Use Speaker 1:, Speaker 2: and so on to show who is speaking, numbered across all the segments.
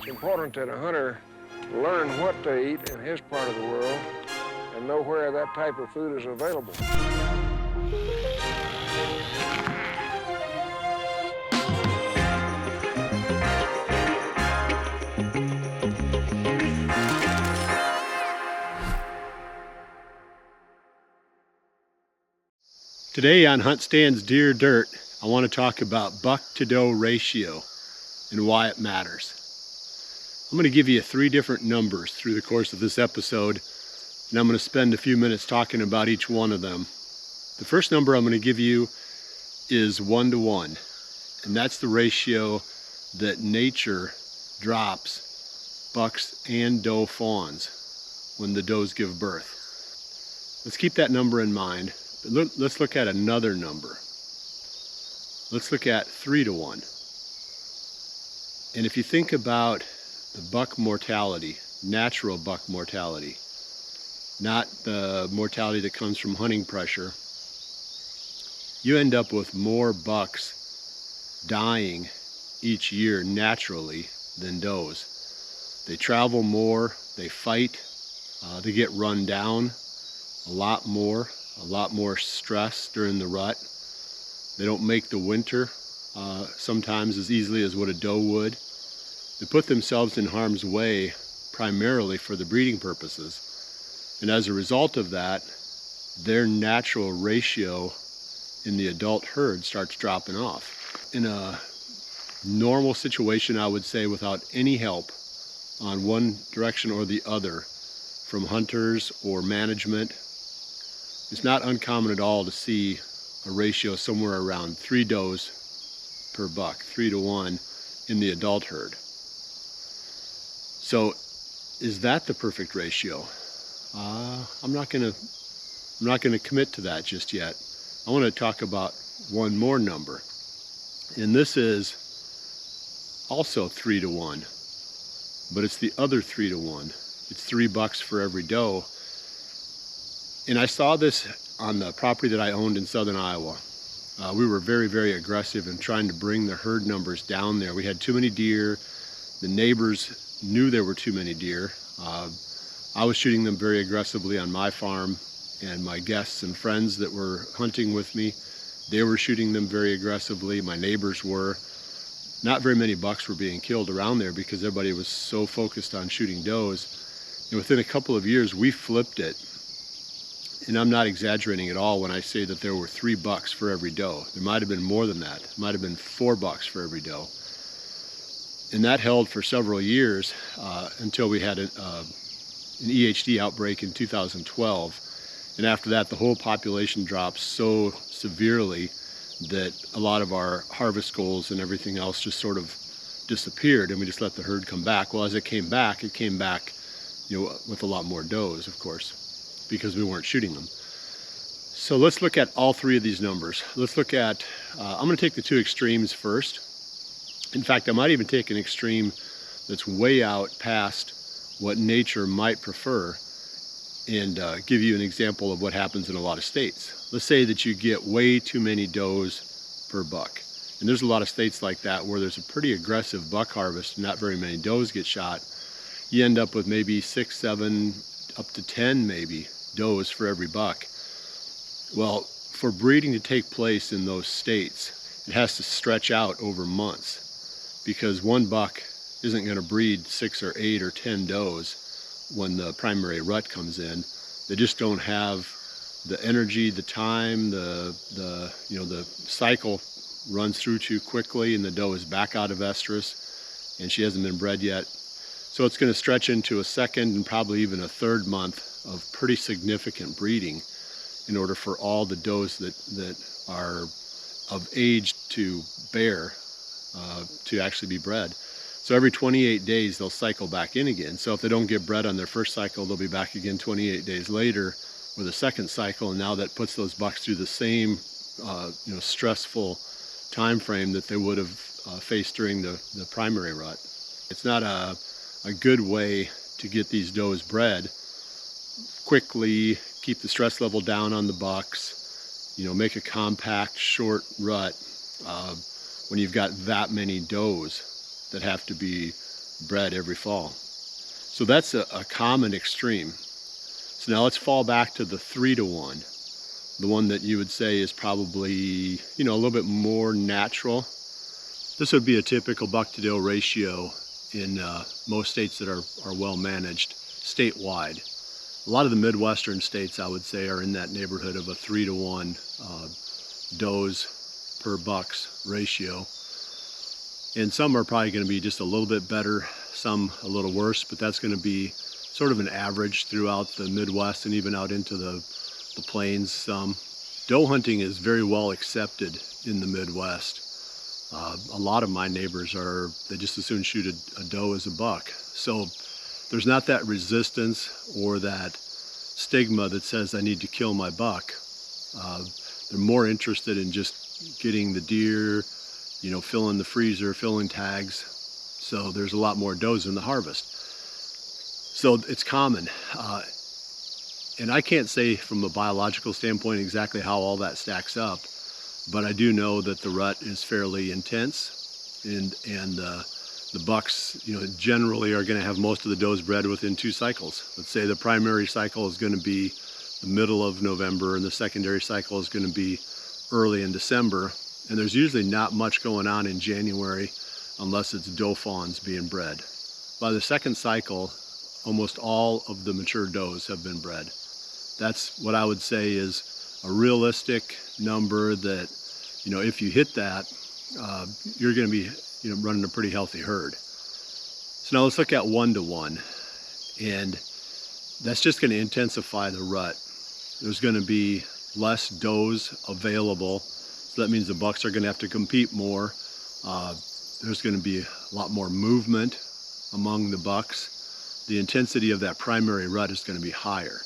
Speaker 1: It's important that a hunter learn what to eat in his part of the world and know where that type of food is available.
Speaker 2: Today on HuntStand's Deer Dirt, I want to talk about buck-to-doe ratio and why it matters. I'm going to give you 3 different numbers through the course of this episode, and I'm going to spend a few minutes talking about each one of them. The first number I'm going to give you is 1-to-1, and that's the ratio that nature drops bucks and doe fawns when the does give birth. Let's keep that number in mind. Let's look at another number. Let's look at 3-to-1. And if you think about the buck mortality, natural buck mortality, not the mortality that comes from hunting pressure, you end up with more bucks dying each year naturally than does. They travel more, they fight, they get run down a lot more stress during the rut. They don't make the winter sometimes as easily as what a doe would. They put themselves in harm's way primarily for the breeding purposes. And as a result of that, their natural ratio in the adult herd starts dropping off. In a normal situation, I would say, without any help on one direction or the other from hunters or management, it's not uncommon at all to see a ratio somewhere around 3 does per buck, 3-to-1 in the adult herd. So is that the perfect ratio? I'm not gonna commit to that just yet. I want to talk about one more number, and this is also 3-to-1, but it's the other 3-to-1. It's 3 bucks for every doe. And I saw this on the property that I owned in southern Iowa. We were very, very aggressive in trying to bring the herd numbers down there. We had too many deer. The neighbors knew there were too many deer. I was shooting them very aggressively on my farm, and my guests and friends that were hunting with me, they were shooting them very aggressively. My neighbors were. Not very many bucks were being killed around there because everybody was so focused on shooting does. And within a couple of years, we flipped it. And I'm not exaggerating at all when I say that there were 3 bucks for every doe. There might have been more than that. It might have been 4 bucks for every doe. And that held for several years until we had an EHD outbreak in 2012. And after that, the whole population dropped so severely that a lot of our harvest goals and everything else just sort of disappeared, and we just let the herd come back. Well, as it came back, with a lot more does, of course, because we weren't shooting them. So let's look at all 3 of these numbers. Let's look at, I'm going to take the 2 extremes first. In fact, I might even take an extreme that's way out past what nature might prefer and give you an example of what happens in a lot of states. Let's say that you get way too many does per buck. And there's a lot of states like that where there's a pretty aggressive buck harvest and not very many does get shot. You end up with maybe 6, 7, up to 10 maybe does for every buck. Well, for breeding to take place in those states, it has to stretch out over months, because one buck isn't going to breed 6 or 8 or 10 does when the primary rut comes in. They just don't have the energy, the time, the cycle runs through too quickly, and the doe is back out of estrus and she hasn't been bred yet. So it's going to stretch into a second and probably even a third month of pretty significant breeding in order for all the does that are of age to bear to actually be bred. So every 28 days they'll cycle back in again. So if they don't get bred on their first cycle, they'll be back again 28 days later with a second cycle, and now that puts those bucks through the same stressful time frame that they would have faced during the primary rut. It's not a good way to get these does bred quickly, keep the stress level down on the bucks, make a compact short rut when you've got that many does that have to be bred every fall. So that's a common extreme. So now let's fall back to the 3-to-1, the one that you would say is probably, a little bit more natural. This would be a typical buck-to-doe ratio in most states that are well managed statewide. A lot of the Midwestern states, I would say, are in that neighborhood of a 3-to-1 does per bucks ratio. And some are probably going to be just a little bit better, some a little worse, but that's going to be sort of an average throughout the Midwest and even out into the plains. Doe hunting is very well accepted in the Midwest. A lot of my neighbors they just as soon shoot a doe as a buck. So there's not that resistance or that stigma that says I need to kill my buck. They're more interested in just getting the deer, filling the freezer, filling tags. So there's a lot more does in the harvest. So it's common. And I can't say from a biological standpoint exactly how all that stacks up, but I do know that the rut is fairly intense, and the bucks, generally are going to have most of the does bred within 2 cycles. Let's say the primary cycle is going to be the middle of November, and the secondary cycle is going to be early in December. And there's usually not much going on in January unless it's doe fawns being bred. By the second cycle, almost all of the mature does have been bred. That's what I would say is a realistic number that, if you hit that, you're going to be running a pretty healthy herd. So now let's look at 1-to-1, and that's just going to intensify the rut. There's going to be less does available, so that means the bucks are going to have to compete more. There's going to be a lot more movement among the bucks. The intensity of that primary rut is going to be higher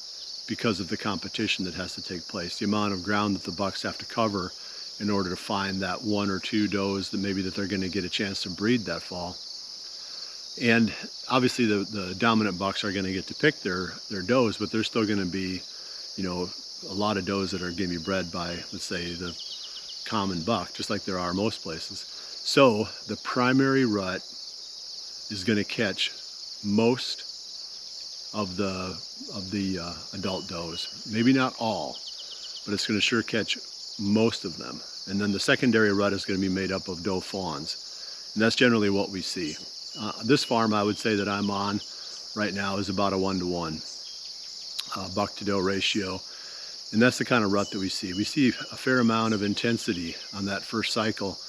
Speaker 2: because of the competition that has to take place, the amount of ground that the bucks have to cover in order to find that 1 or 2 does that they're going to get a chance to breed that fall. And obviously the dominant bucks are going to get to pick their does, but there's still going to be, a lot of does that are going to be bred by, let's say, the common buck, just like there are most places. So the primary rut is going to catch most of the adult does. Maybe not all, but it's going to sure catch most of them. And then the secondary rut is going to be made up of doe fawns. And that's generally what we see. This farm I would say that I'm on right now is about a 1-to-1 buck-to-doe ratio. And that's the kind of rut that we see. We see a fair amount of intensity on that first cycle.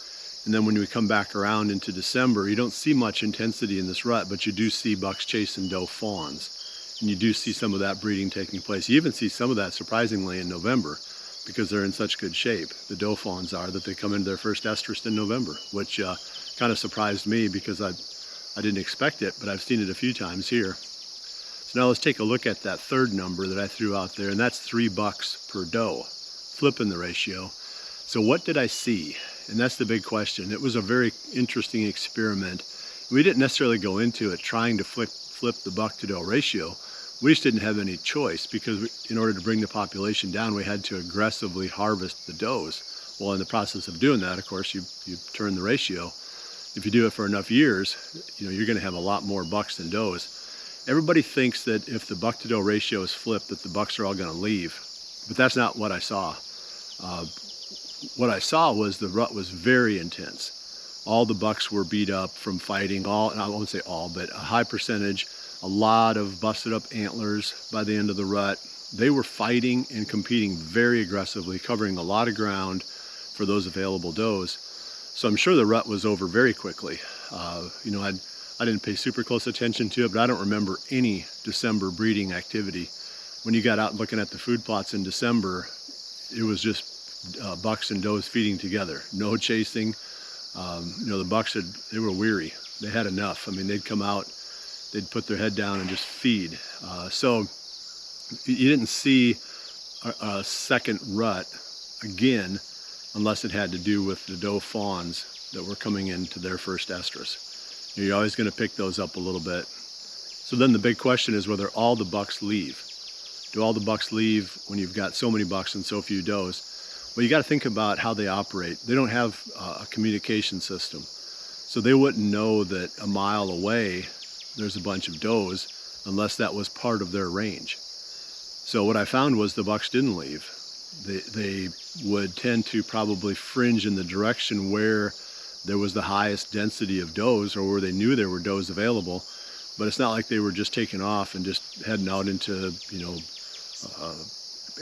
Speaker 2: And then when we come back around into December, you don't see much intensity in this rut, but you do see bucks chasing doe fawns. And you do see some of that breeding taking place. You even see some of that, surprisingly, in November, because they're in such good shape. The doe fawns are, that they come into their first estrus in November, which kind of surprised me because I didn't expect it, but I've seen it a few times here. So now let's take a look at that third number that I threw out there, and that's 3 bucks per doe, flipping the ratio. So what did I see? And that's the big question. It was a very interesting experiment. We didn't necessarily go into it trying to flip the buck-to-doe ratio. We just didn't have any choice, because in order to bring the population down, we had to aggressively harvest the does. Well, in the process of doing that, of course, you turn the ratio. If you do it for enough years, you're going to have a lot more bucks than does. Everybody thinks that if the buck-to-doe ratio is flipped, that the bucks are all going to leave, but that's not what I saw. What I saw was the rut was very intense. All the bucks were beat up from fighting, and I won't say all, but a high percentage. A lot of busted up antlers by the end of the rut. They were fighting and competing very aggressively, covering a lot of ground for those available does. So I'm sure the rut was over very quickly. I didn't pay super close attention to it, but I don't remember any December breeding activity. When you got out looking at the food plots in December, it was just bucks and does feeding together. No chasing. The bucks they were weary. They had enough. They'd come out, they'd put their head down and just feed. So you didn't see a second rut again, unless it had to do with the doe fawns that were coming into their first estrus. You're always going to pick those up a little bit. So then the big question is whether all the bucks leave. Do all the bucks leave when you've got so many bucks and so few does? Well, you got to think about how they operate. They don't have a communication system. So they wouldn't know that a mile away there's a bunch of does unless that was part of their range. So what I found was the bucks didn't leave. They would tend to probably fringe in the direction where there was the highest density of does, or where they knew there were does available. But it's not like they were just taking off and just heading out into,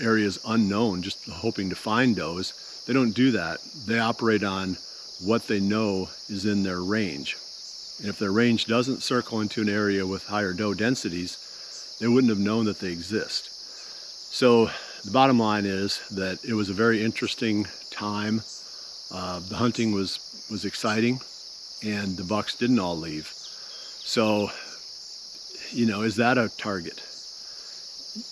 Speaker 2: areas unknown, just hoping to find does. They don't do that. They operate on what they know is in their range. And if their range doesn't circle into an area with higher doe densities, they wouldn't have known that they exist. So the bottom line is that it was a very interesting time. The hunting was exciting, and the bucks didn't all leave. So, is that a target?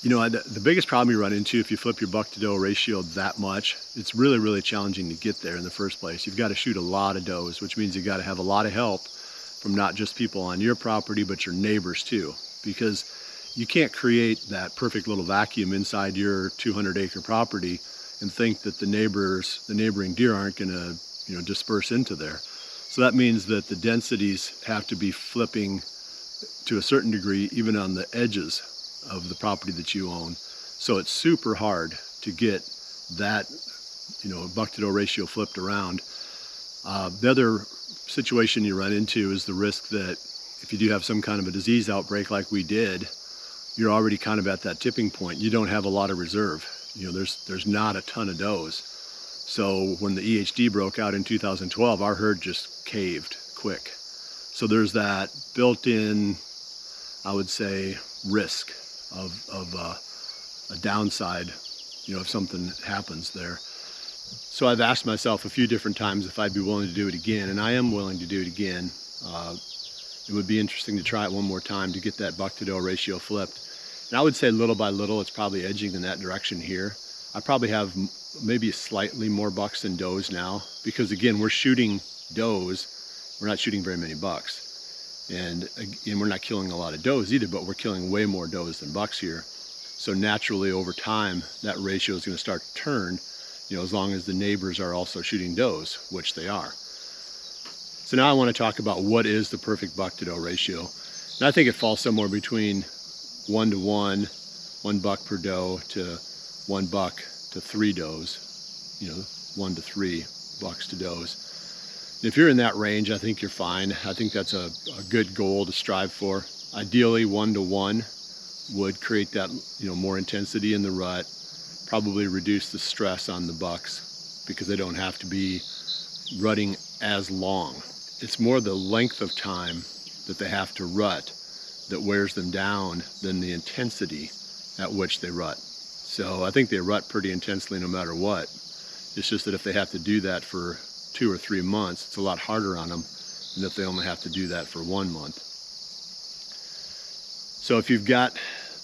Speaker 2: The biggest problem you run into if you flip your buck to doe ratio that much, it's really, really challenging to get there in the first place. You've got to shoot a lot of does, which means you've got to have a lot of help from not just people on your property, but your neighbors too. Because you can't create that perfect little vacuum inside your 200-acre property and think that the neighboring deer aren't going to, disperse into there. So that means that the densities have to be flipping to a certain degree, even on the edges of the property that you own. So it's super hard to get that, buck to doe ratio flipped around. The other situation you run into is the risk that if you do have some kind of a disease outbreak like we did, you're already kind of at that tipping point. You don't have a lot of reserve. There's not a ton of does. So when the EHD broke out in 2012, our herd just caved quick. So there's that built-in, I would say, risk of a downside, if something happens there. So I've asked myself a few different times if I'd be willing to do it again, and I am willing to do it again. It would be interesting to try it one more time to get that buck to doe ratio flipped. And I would say little by little, it's probably edging in that direction here. I probably have maybe slightly more bucks than does now, because again, we're shooting does, we're not shooting very many bucks. And we're not killing a lot of does either, but we're killing way more does than bucks here. So naturally over time, that ratio is going to start to turn, as long as the neighbors are also shooting does, which they are. So now I want to talk about what is the perfect buck to doe ratio. And I think it falls somewhere between 1 to 1, 1 buck per doe, to 1 buck to 3 does, 1 to 3 bucks to does. If you're in that range, I think you're fine. I think that's a good goal to strive for. Ideally, 1 to 1 would create that, more intensity in the rut, probably reduce the stress on the bucks because they don't have to be rutting as long. It's more the length of time that they have to rut that wears them down than the intensity at which they rut. So I think they rut pretty intensely no matter what. It's just that if they have to do that for 2 or 3 months, it's a lot harder on them than if they only have to do that for 1 month. So if you've got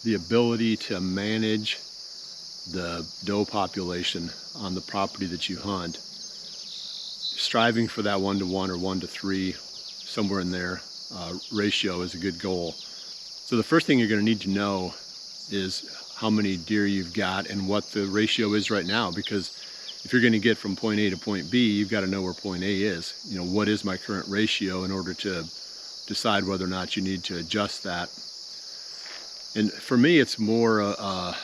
Speaker 2: the ability to manage the doe population on the property that you hunt, striving for that 1 to 1 or 1 to 3, somewhere in there, ratio is a good goal. So the first thing you're going to need to know is how many deer you've got and what the ratio is right now, because if you're going to get from point A to point B, you've got to know where point A is. What is my current ratio in order to decide whether or not you need to adjust that. And for me, it's more of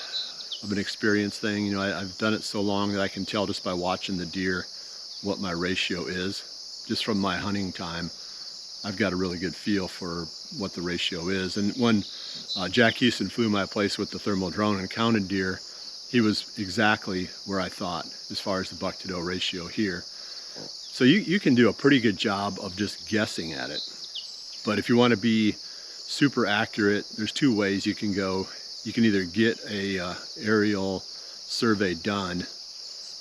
Speaker 2: an experience thing. I've done it so long that I can tell just by watching the deer what my ratio is. Just from my hunting time, I've got a really good feel for what the ratio is. And when Jack Houston flew my place with the thermal drone and counted deer, he was exactly where I thought as far as the buck to doe ratio here. So you can do a pretty good job of just guessing at it. But if you want to be super accurate, there's 2 ways you can go. You can either get a aerial survey done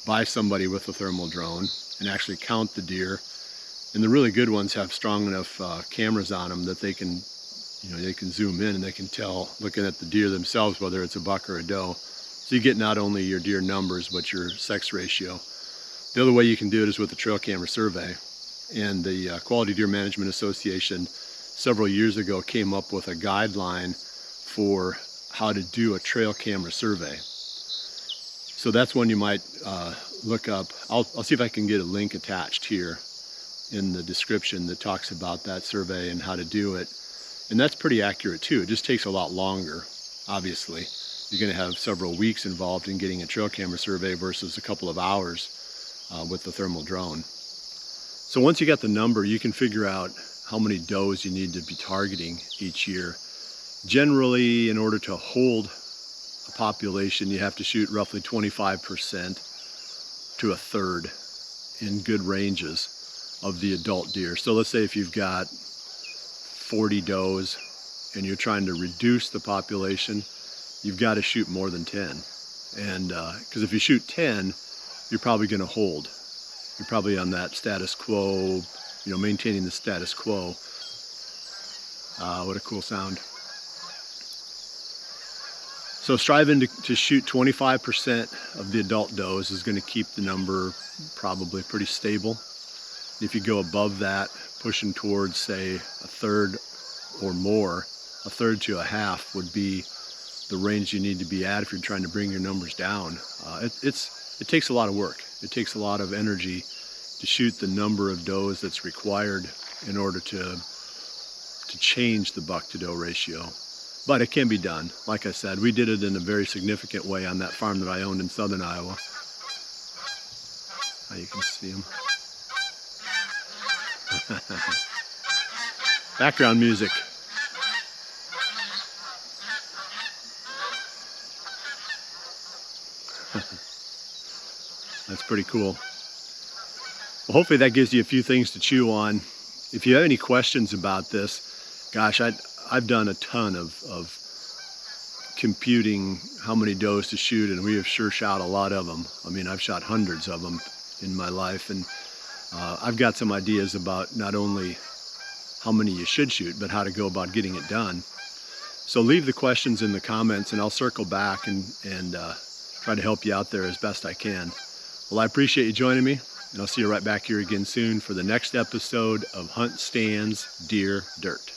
Speaker 2: by somebody with a thermal drone and actually count the deer. And the really good ones have strong enough cameras on them that they can, they can zoom in and they can tell, looking at the deer themselves, whether it's a buck or a doe. So you get not only your deer numbers, but your sex ratio. The other way you can do it is with a trail camera survey. And the Quality Deer Management Association several years ago came up with a guideline for how to do a trail camera survey. So that's one you might look up. I'll see if I can get a link attached here. in the description that talks about that survey and how to do it. And that's pretty accurate too. It just takes a lot longer, obviously. You're going to have several weeks involved in getting a trail camera survey versus a couple of hours with the thermal drone. So once you got the number, you can figure out how many does you need to be targeting each year. Generally, in order to hold a population, you have to shoot roughly 25% to a third in good ranges of the adult deer. So let's say if you've got 40 does and you're trying to reduce the population, you've got to shoot more than 10. And because if you shoot 10, you're probably going to hold. You're probably on that status quo, maintaining the status quo. What a cool sound. So striving to shoot 25% of the adult does is going to keep the number probably pretty stable. If you go above that, pushing towards, say, a third or more, a third to a half would be the range you need to be at if you're trying to bring your numbers down. It takes a lot of work. It takes a lot of energy to shoot the number of does that's required in order to change the buck-to-doe ratio. But it can be done. Like I said, we did it in a very significant way on that farm that I owned in southern Iowa. You can see them. Background music. That's pretty cool. Well, hopefully that gives you a few things to chew on. If you have any questions about this, gosh, I've done a ton of computing how many does to shoot, and we have sure shot a lot of them. I mean, I've shot hundreds of them in my life, and I've got some ideas about not only how many you should shoot, but how to go about getting it done. So leave the questions in the comments, and I'll circle back and try to help you out there as best I can. Well, I appreciate you joining me, and I'll see you right back here again soon for the next episode of HuntStand's Deer Dirt.